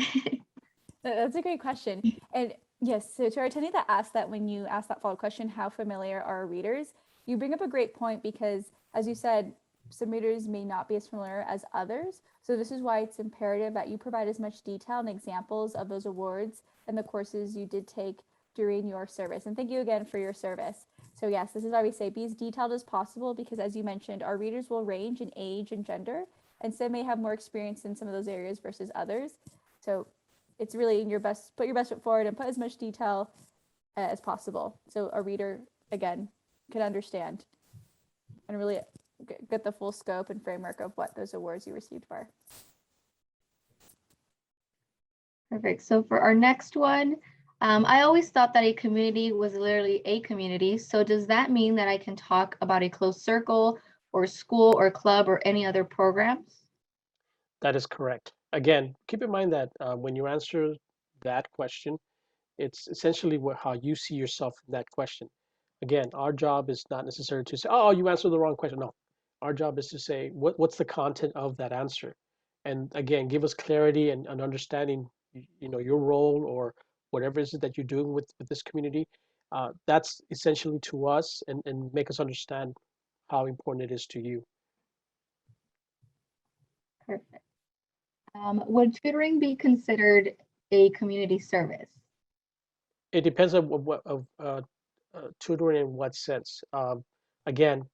That's a great question. And yes, so to our attendee that asked that, when you ask that follow-up question, how familiar are our readers? You bring up a great point because, as you said, some readers may not be as familiar as others. So this is why it's imperative that you provide as much detail and examples of those awards and the courses you did take during your service. And thank you again for your service. So yes, this is why we say be as detailed as possible because, as you mentioned, our readers will range in age and gender, and some may have more experience in some of those areas versus others. So it's really in your best, put your best foot forward and put as much detail as possible. So a reader, again, can understand and really get the full scope and framework of what those awards you received were. Perfect. So for our next one, I always thought that a community was literally a community. So does that mean that I can talk about a closed circle or school or club or any other programs? That is correct. Again, keep in mind that when you answer that question, it's essentially how you see yourself in that question. Again, our job is not necessarily to say, "Oh, you answered the wrong question." No, our job is to say, "What's the content of that answer?" And again, give us clarity and understanding, your role or whatever it is that you're doing with this community. That's essentially to us, and make us understand how important it is to you. Perfect. Would tutoring be considered a community service? It depends on tutoring in what sense. Again,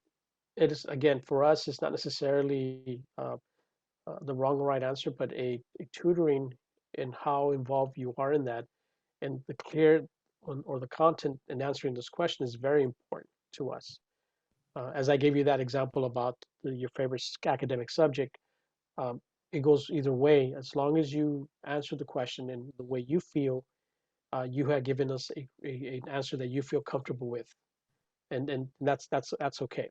it is again for us. It's not necessarily the wrong or right answer, but a tutoring in how involved you are in that, and the clear or the content in answering this question is very important to us. As I gave you that example about your favorite academic subject, it goes either way. As long as you answer the question in the way you feel, you have given us an answer that you feel comfortable with, and that's okay.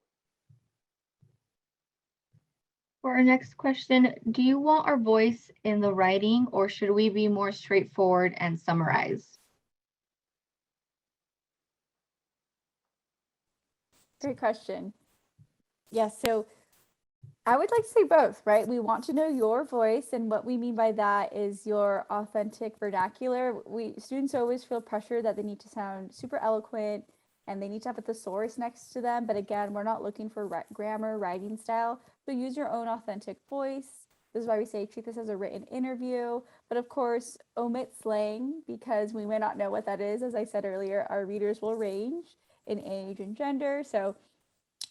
For our next question, do you want our voice in the writing or should we be more straightforward and summarize? Great question. Yes, so I would like to say both, right? We want to know your voice, and what we mean by that is your authentic vernacular. Students always feel pressure that they need to sound super eloquent and they need to have a thesaurus next to them. But again, we're not looking for grammar, writing style. So use your own authentic voice. This is why we say treat this as a written interview. But of course, omit slang because we may not know what that is. As I said earlier, our readers will range in age and gender. So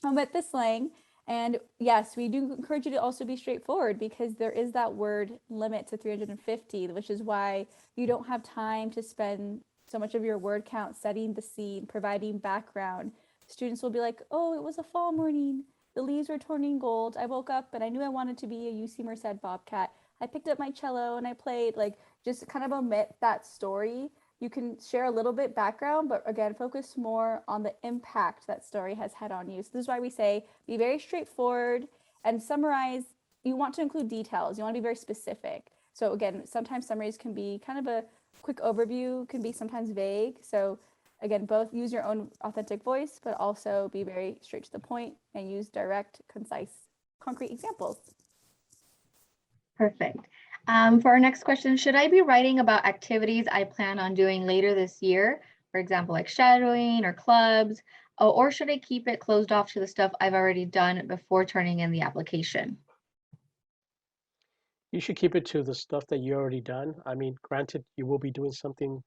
omit the slang. And yes, we do encourage you to also be straightforward because there is that word limit to 350, which is why you don't have time to spend so much of your word count setting the scene, providing background. Students will be like, oh, it was a fall morning. The leaves were turning gold. I woke up and I knew I wanted to be a UC Merced Bobcat. I picked up my cello and I played. Like, just kind of omit that story. You can share a little bit background, but again, focus more on the impact that story has had on you. So this is why we say be very straightforward and summarize. You want to include details. You want to be very specific. So again, sometimes summaries can be kind of a quick overview, can be sometimes vague. So again, both use your own authentic voice, but also be very straight to the point and use direct, concise, concrete examples. Perfect. For our next question, should I be writing about activities I plan on doing later this year? For example, like shadowing or clubs. Oh, or should I keep it closed off to the stuff I've already done before turning in the application? You should keep it to the stuff that you already done. I mean, granted, you will be doing something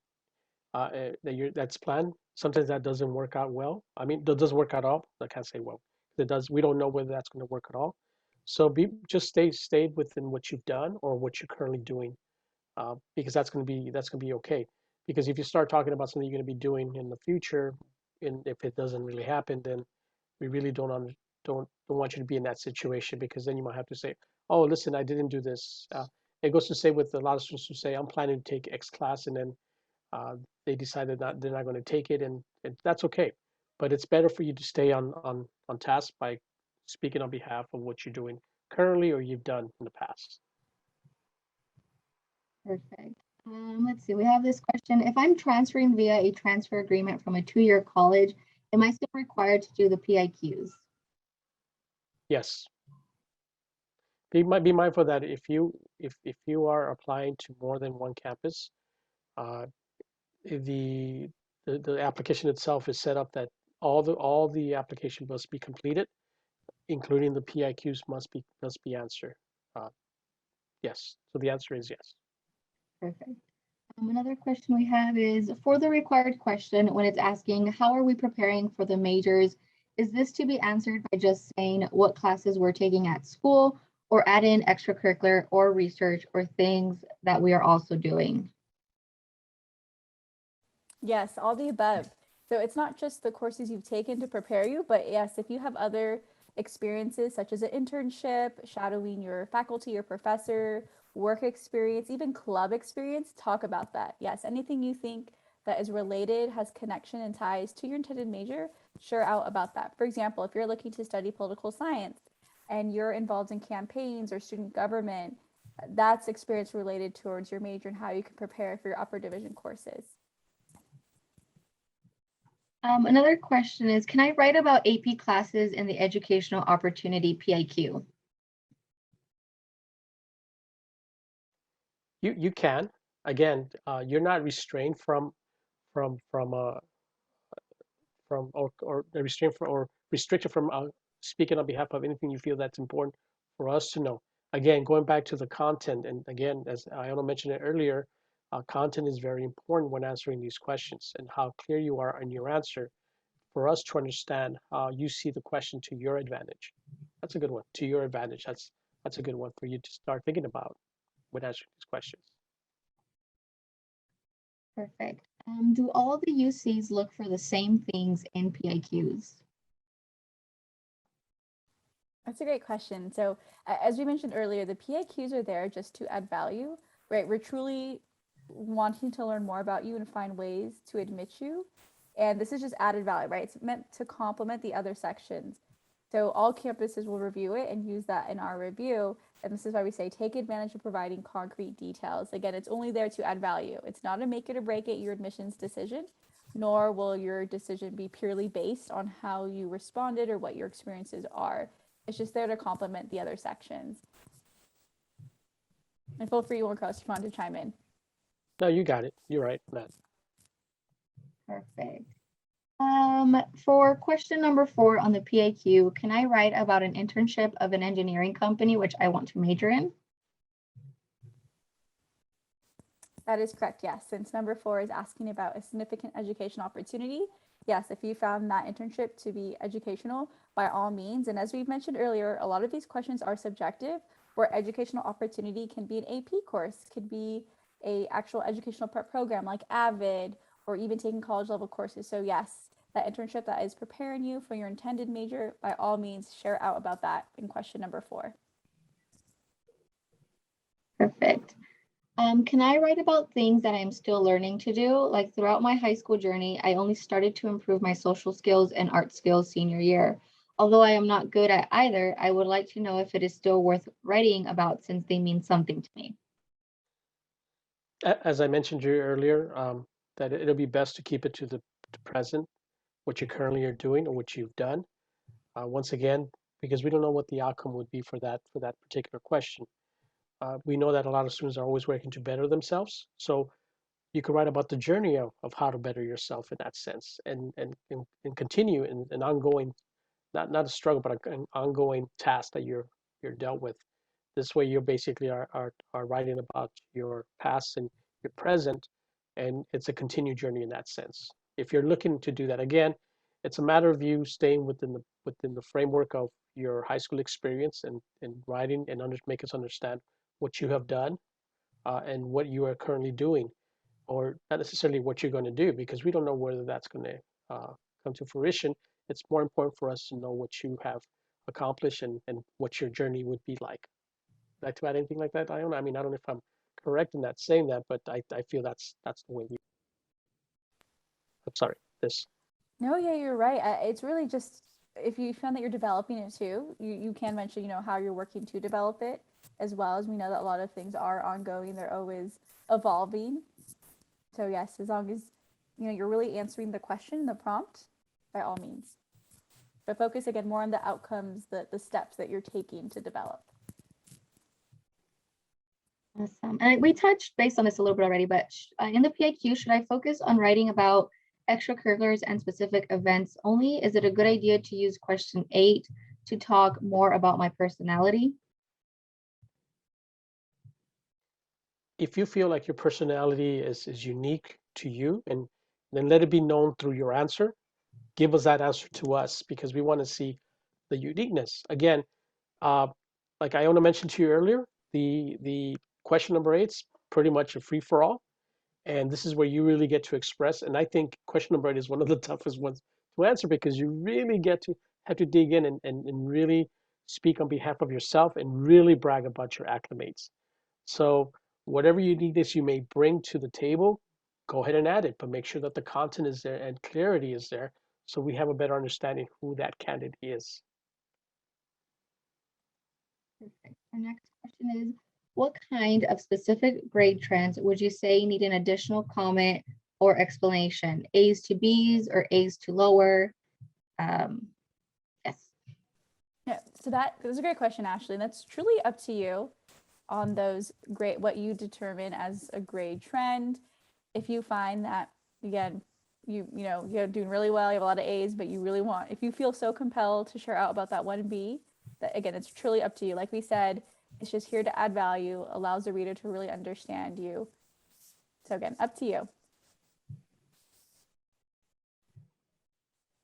that's planned. Sometimes that doesn't work out well. I mean, that doesn't work at all. I can't say well. It does. We don't know whether that's going to work at all. So just stay within what you've done or what you're currently doing, because that's going to be okay. Because if you start talking about something you're going to be doing in the future, and if it doesn't really happen, then we really don't want you to be in that situation, because then you might have to say, oh, listen, I didn't do this. It goes to say with a lot of students who say, I'm planning to take X class, and then uh, they decided they're not going to take it, and that's okay. But it's better for you to stay on task by speaking on behalf of what you're doing currently or you've done in the past. Perfect. Let's see, we have this question. If I'm transferring via a transfer agreement from a 2-year college, am I still required to do the PIQs? Yes. Be mindful that if you are applying to more than one campus, uh, the, the application itself is set up that all the application must be completed, including the PIQs must be answered. Uh, yes. So the answer is yes. Perfect. Another question we have is for the required question, when it's asking, how are we preparing for the majors? Is this to be answered by just saying what classes we're taking at school, or add in extracurricular or research or things that we are also doing? Yes, all the above. So it's not just the courses you've taken to prepare you, but yes, if you have other experiences such as an internship, shadowing your faculty or professor, work experience, even club experience, talk about that. Yes, anything you think that is related, has connection and ties to your intended major, share out about that. For example, if you're looking to study political science and you're involved in campaigns or student government, that's experience related towards your major and how you can prepare for your upper division courses. Another question is, can I write about AP classes in the Educational Opportunity PIQ? You can. Again, you're not restrained from from uh, or restrained from or restricted from speaking on behalf of anything you feel that's important for us to know. Again, going back to the content, and again, as Iona mentioned it earlier, content is very important when answering these questions, and how clear you are in your answer for us to understand how you see the question to your advantage. That's a good one. To your advantage. That's a good one for you to start thinking about when answering these questions. Perfect. Do all the UCs look for the same things in PIQs? That's a great question. So, as we mentioned earlier, the PIQs are there just to add value, right? We're truly wanting to learn more about you and find ways to admit you. And this is just added value, right? It's meant to complement the other sections. So, all campuses will review it and use that in our review. And this is why we say take advantage of providing concrete details. Again, it's only there to add value. It's not a make it or break it your admissions decision, nor will your decision be purely based on how you responded or what your experiences are. It's just there to complement the other sections. And feel free, Marcos, if you want to chime in. No, you got it. You're right, Matt. Perfect. For question number 4 on the PIQ, can I write about an internship of an engineering company which I want to major in? That is correct, yes. Since number 4 is asking about a significant education opportunity, yes, if you found that internship to be educational, by all means. And as we've mentioned earlier, a lot of these questions are subjective, where educational opportunity can be an AP course, could be a actual educational prep program like AVID, or even taking college level courses. So yes, that internship that is preparing you for your intended major, by all means, share out about that in question number 4. Perfect. Can I write about things that I'm still learning to do? Like throughout my high school journey, I only started to improve my social skills and art skills senior year. Although I am not good at either, I would like to know if it is still worth writing about since they mean something to me. As I mentioned to you earlier, that it'll be best to keep it to the present, what you currently are doing or what you've done. Once again, because we don't know what the outcome would be for that particular question. We know that a lot of students are always working to better themselves. So you could write about the journey of how to better yourself in that sense, and continue in an ongoing, not a struggle, but an ongoing task that you're dealt with. This way, you basically are writing about your past and your present, and it's a continued journey in that sense. If you're looking to do that, again, it's a matter of you staying within the framework of your high school experience, and writing and make us understand what you have done, and what you are currently doing, or not necessarily what you're going to do, because we don't know whether that's going to come to fruition. It's more important for us to know what you have accomplished, and what your journey would be like. Like to add anything like that? I don't know. I mean, I don't know if I'm correct in that saying that, but I feel that's the way we. I'm sorry. This. No, yeah, you're right. It's really just if you found that you're developing it too, you can mention, how you're working to develop it as well, as we know that a lot of things are ongoing. They're always evolving. So yes, as long as, you're really answering the question, the prompt, by all means. But focus again more on the outcomes, the steps that you're taking to develop. Awesome. And we touched base on this a little bit already, but in the PIQ, should I focus on writing about extracurriculars and specific events only? Is it a good idea to use question 8 to talk more about my personality? If you feel like your personality is unique to you, and then let it be known through your answer. Give us that answer to us, because we want to see the uniqueness. Again, uh, like Iona mentioned to you earlier, the question number 8's pretty much a free for all, and this is where you really get to express. And I think question number 8 is one of the toughest ones to answer, because you really get to have to dig in, and really speak on behalf of yourself, and really brag about your acclimates. So whatever uniqueness you may bring to the table, go ahead and add it, but make sure that the content is there and clarity is there, so we have a better understanding who that candidate is. Perfect. Our next question is, what kind of specific grade trends would you say need an additional comment or explanation? A's to B's or A's to lower? Yes. Yeah, so that was a great question, Ashley. And that's truly up to you on those grade, what you determine as a grade trend. If you find that, again, you're doing really well, you have a lot of A's, but if you feel so compelled to share out about that one B, that again, it's truly up to you. Like we said, it's just here to add value, allows the reader to really understand you. So again, up to you.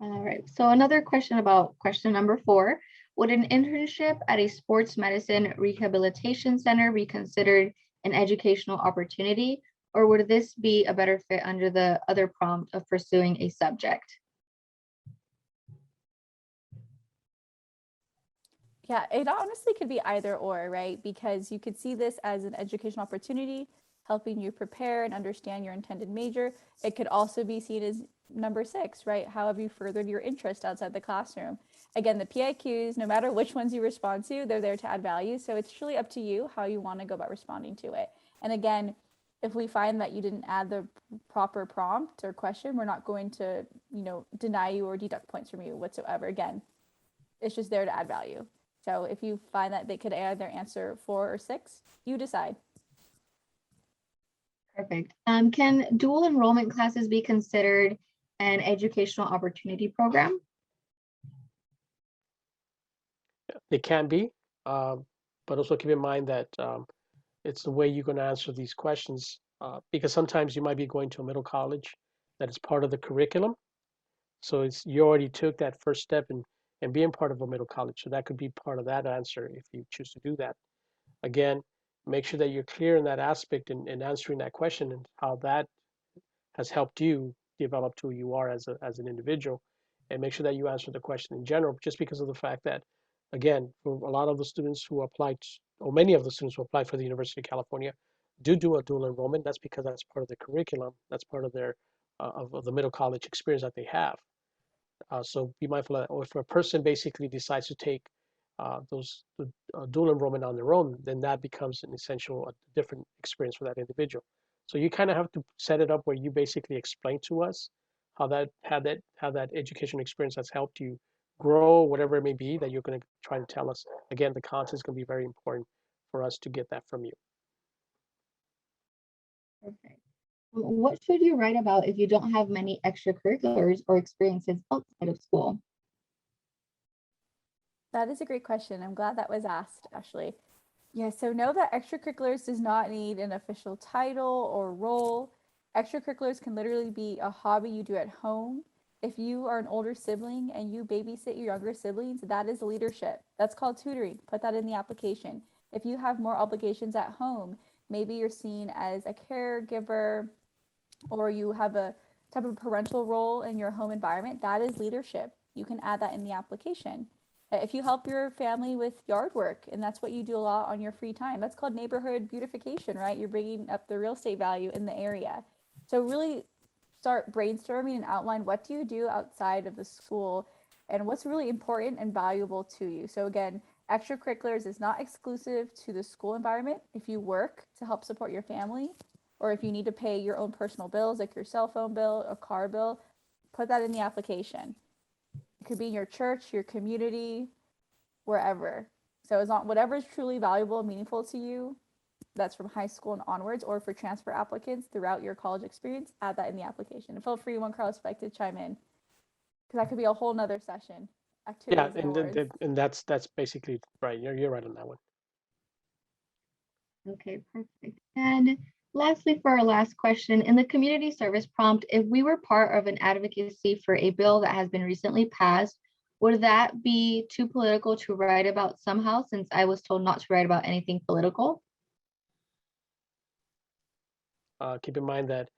All right. So another question about question number 4. Would an internship at a sports medicine rehabilitation center be considered an educational opportunity, or would this be a better fit under the other prompt of pursuing a subject? Yeah, it honestly could be either or, right? Because you could see this as an educational opportunity, helping you prepare and understand your intended major. It could also be seen as number 6, right? How have you furthered your interest outside the classroom? Again, the PIQs, no matter which ones you respond to, they're there to add value. So it's truly up to you how you want to go about responding to it. And again, if we find that you didn't add the proper prompt or question, we're not going to, deny you or deduct points from you whatsoever. Again, it's just there to add value. So if you find that they could either answer 4 or 6, you decide. Perfect. Can dual enrollment classes be considered an educational opportunity program? They can be, but also keep in mind that it's the way you're going to answer these questions, because sometimes you might be going to a middle college that is part of the curriculum. So you already took that first step in being part of a middle college. So that could be part of that answer if you choose to do that. Again, make sure that you're clear in that aspect, in answering that question, and how that has helped you develop to who you are as an individual. And make sure that you answer the question in general, just because of the fact that, again, for a lot of the students who applied, or many of the students who applied for the University of California, do a dual enrollment. That's because that's part of the curriculum. That's part of their of the middle college experience that they have. So be mindful that if a person basically decides to take those dual enrollment on their own, then that becomes an essential, a different experience for that individual. So you kind of have to set it up where you basically explain to us how that education experience has helped you grow, whatever it may be that you're going to try to tell us. Again, the content is going to be very important for us to get that from you. Perfect. What should you write about if you don't have many extracurriculars or experiences outside of school? That is a great question. I'm glad that was asked, Ashley. Yeah, so know that extracurriculars does not need an official title or role. Extracurriculars can literally be a hobby you do at home. If you are an older sibling and you babysit your younger siblings, that is leadership. That's called tutoring. Put that in the application. If you have more obligations at home, maybe you're seen as a caregiver or you have a type of parental role in your home environment, that is leadership. You can add that in the application. If you help your family with yard work and that's what you do a lot on your free time, that's called neighborhood beautification, right? You're bringing up the real estate value in the area. So really start brainstorming and outline what do you do outside of the school and what's really important and valuable to you. So again, extracurriculars is not exclusive to the school environment. If you work to help support your family, or if you need to pay your own personal bills, like your cell phone bill or car bill, put that in the application. It could be in your church, your community, wherever. So it's not whatever is truly valuable and meaningful to you, that's from high school and onwards, or for transfer applicants throughout your college experience, add that in the application. And feel free, Juan Carlos, if I could chime in, because that could be a whole nother session. Yeah, Activities and awards. and that's basically right. You're right on that one. Okay, perfect. And lastly, for our last question, in the community service prompt, if we were part of an advocacy for a bill that has been recently passed, would that be too political to write about somehow, since I was told not to write about anything political? Keep in mind that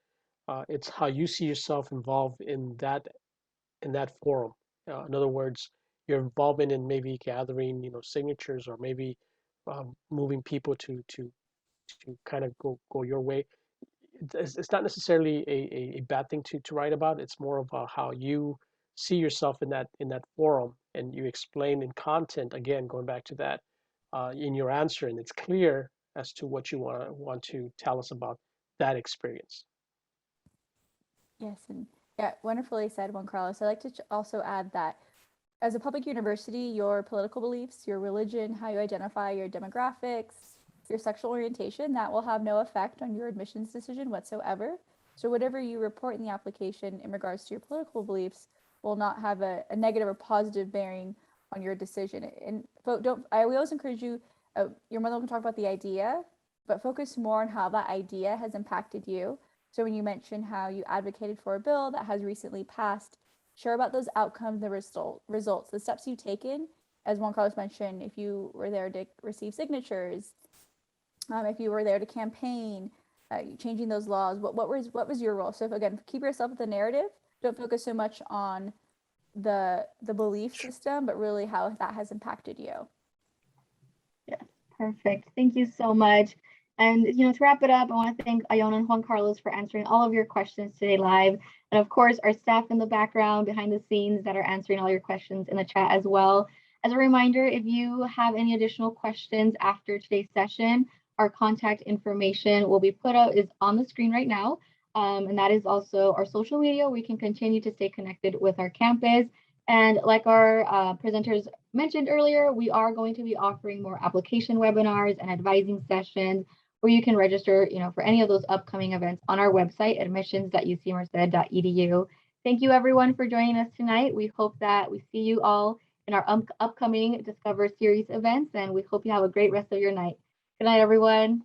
it's how you see yourself involved in that forum. In other words, your involvement in maybe gathering, signatures or maybe moving people to kind of go your way. It's not necessarily a bad thing to write about. It's more of how you see yourself in that forum, and you explain in content. Again, going back to that in your answer, and it's clear as to what you want to tell us about that experience. Yes, and yeah, wonderfully said, Juan Carlos. I'd like to also add that as a public university, your political beliefs, your religion, how you identify, your demographics, your sexual orientation, that will have no effect on your admissions decision whatsoever. So whatever you report in the application in regards to your political beliefs will not have a negative or positive bearing on your decision. And we always encourage you, you're more than welcome to talk about the idea, but focus more on how that idea has impacted you. So when you mention how you advocated for a bill that has recently passed, share about those outcomes, the results, the steps you've taken. As Juan Carlos mentioned, if you were there to receive signatures, if you were there to campaign, changing those laws, what was your role? So again, keep yourself with the narrative. Don't focus so much on the belief system, but really how that has impacted you. Yes, perfect. Thank you so much. And to wrap it up, I want to thank Iona and Juan Carlos for answering all of your questions today live. And of course, our staff in the background behind the scenes that are answering all your questions in the chat as well. As a reminder, if you have any additional questions after today's session, our contact information will be put out is on the screen right now. And that is also our social media. We can continue to stay connected with our campus. And like our presenters mentioned earlier, we are going to be offering more application webinars and advising sessions where you can register, for any of those upcoming events on our website, admissions.ucmerced.edu. Thank you everyone for joining us tonight. We hope that we see you all in our upcoming Discover Series events, and we hope you have a great rest of your night. Good night, everyone.